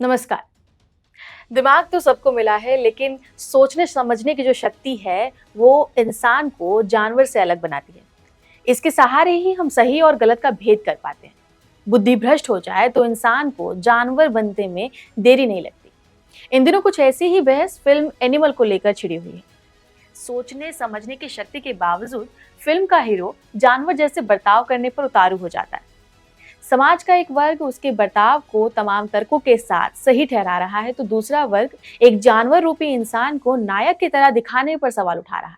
नमस्कार। दिमाग तो सबको मिला है, लेकिन सोचने समझने की जो शक्ति है वो इंसान को जानवर से अलग बनाती है। इसके सहारे ही हम सही और गलत का भेद कर पाते हैं। बुद्धि भ्रष्ट हो जाए तो इंसान को जानवर बनने में देरी नहीं लगती। इन दिनों कुछ ऐसी ही बहस फिल्म एनिमल को लेकर छिड़ी हुई है। सोचने समझने की शक्ति के बावजूद फिल्म का हीरो जानवर जैसे बर्ताव करने पर उतारू हो जाता है। समाज का एक वर्ग उसके बर्ताव को तमाम तर्कों के साथ सही ठहरा रहा है, तो दूसरा वर्ग एक जानवर रूपी इंसान को नायक की तरह दिखाने पर सवाल उठा रहा है।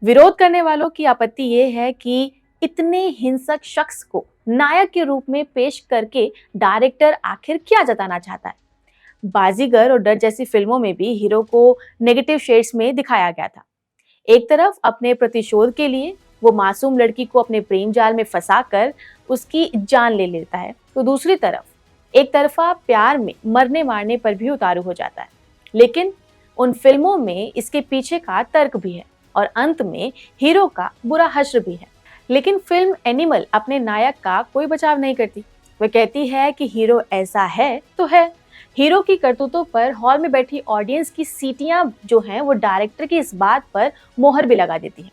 विरोध करने वालों की आपत्ति ये है कि इतने हिंसक शख्स को नायक के रूप में पेश करके डायरेक्टर आखिर क्या जताना चाहता है। बाजीगर और डर जैसी फिल्मों में भी हीरो को नेगेटिव शेड्स में दिखाया गया था। एक तरफ अपने प्रतिशोध के लिए वो मासूम लड़की को अपने प्रेम जाल में फंसाकर उसकी जान ले लेता है, तो दूसरी तरफ एक तरफा प्यार में मरने मारने पर भी उतारू हो जाता है। लेकिन उन फिल्मों में इसके पीछे का तर्क भी है और अंत में हीरो का बुरा हश्र भी है। लेकिन फिल्म एनिमल अपने नायक का कोई बचाव नहीं करती। वह कहती है कि हीरो ऐसा है तो है। हीरो की करतूतों पर हॉल में बैठी ऑडियंस की सीटियां जो हैं वो डायरेक्टर की इस बात पर मोहर भी लगा देती हैं।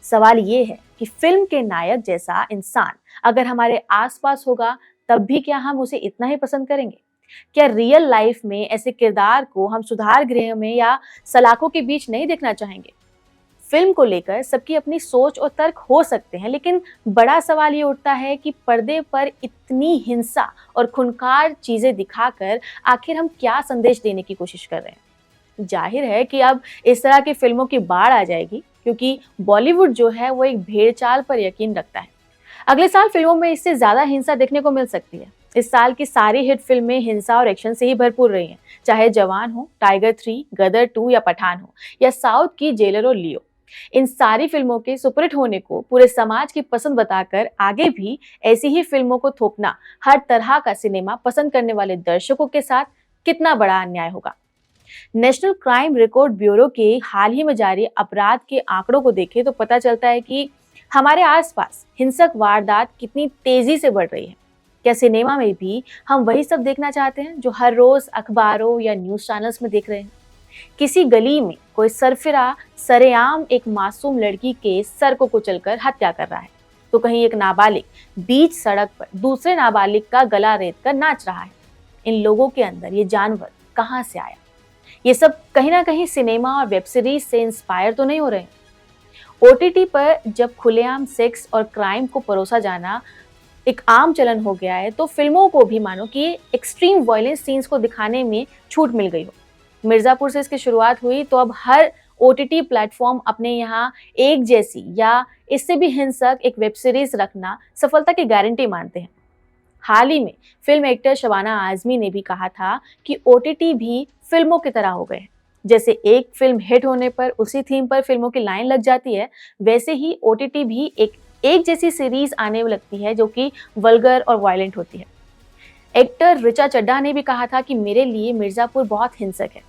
सवाल ये है कि फिल्म के नायक जैसा इंसान अगर हमारे आसपास होगा तब भी क्या हम उसे इतना ही पसंद करेंगे? क्या रियल लाइफ में ऐसे किरदार को हम सुधार गृह में या सलाखों के बीच नहीं देखना चाहेंगे? फिल्म को लेकर सबकी अपनी सोच और तर्क हो सकते हैं, लेकिन बड़ा सवाल ये उठता है कि पर्दे पर इतनी हिंसा और खूंखार चीजें दिखाकर आखिर हम क्या संदेश देने की कोशिश कर रहे हैं? जाहिर है कि अब इस तरह की फिल्मों की बाढ़ आ जाएगी, क्योंकि बॉलीवुड जो है वो एक भेड़चाल पर यकीन रखता है। अगले साल फिल्मों में इससे ज्यादा हिंसा देखने को मिल सकती है। इस साल की सारी हिट फिल्में हिंसा और एक्शन से ही भरपूर रही हैं, चाहे जवान हो, टाइगर 3, गदर 2 या पठान हो, या साउथ की जेलर और लियो। इन सारी फिल्मों के सुपरहिट होने को पूरे समाज की पसंद बताकर आगे भी ऐसी ही फिल्मों को थोपना हर तरह का सिनेमा पसंद करने वाले दर्शकों के साथ कितना बड़ा अन्याय होगा। नेशनल क्राइम रिकॉर्ड ब्यूरो के हाल ही में जारी अपराध के आंकड़ों को देखें तो पता चलता है कि हमारे आसपास हिंसक वारदात कितनी तेजी से बढ़ रही है। क्या सिनेमा में भी हम वही सब देखना चाहते हैं जो हर रोज अखबारों या न्यूज चैनल्स में देख रहे हैं? किसी गली में कोई सरफिरा सरेआम एक मासूम लड़की के सर को कुचलकर हत्या कर रहा है, तो कहीं एक नाबालिग बीच सड़क पर दूसरे नाबालिग का गला रेत कर नाच रहा है। इन लोगों के अंदर ये जानवर कहां से आया? ये सब कहीं ना कहीं सिनेमा और वेब सीरीज से इंस्पायर तो नहीं हो रहे? ओटीटी पर जब खुलेआम सेक्स और क्राइम को परोसा जाना एक आम चलन हो गया है, तो फिल्मों को भी मानो कि एक्सट्रीम वायलेंस सीन्स को दिखाने में छूट मिल गई हो। मिर्जापुर से इसकी शुरुआत हुई, तो अब हर ओटीटी प्लेटफॉर्म अपने यहाँ एक जैसी या इससे भी हिंसक एक वेब सीरीज रखना सफलता की गारंटी मानते हैं। हाल ही में फिल्म एक्टर शबाना आजमी ने भी कहा था कि ओटीटी भी फिल्मों की तरह हो गए हैं। जैसे एक फिल्म हिट होने पर उसी थीम पर फिल्मों की लाइन लग जाती है, वैसे ही ओटीटी भी एक जैसी सीरीज आने लगती है जो कि वल्गर और वायलेंट होती है। एक्टर ऋचा चड्ढा ने भी कहा था कि मेरे लिए मिर्जापुर बहुत हिंसक है।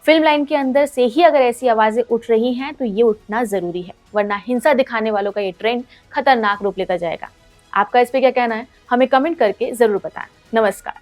फिल्म लाइन के अंदर से ही अगर ऐसी आवाजें उठ रही हैं तो ये उठना जरूरी है, वरना हिंसा दिखाने वालों का ये ट्रेंड खतरनाक रूप लेता जाएगा। आपका इस पे क्या कहना है? हमें कमेंट करके जरूर बताएं। नमस्कार।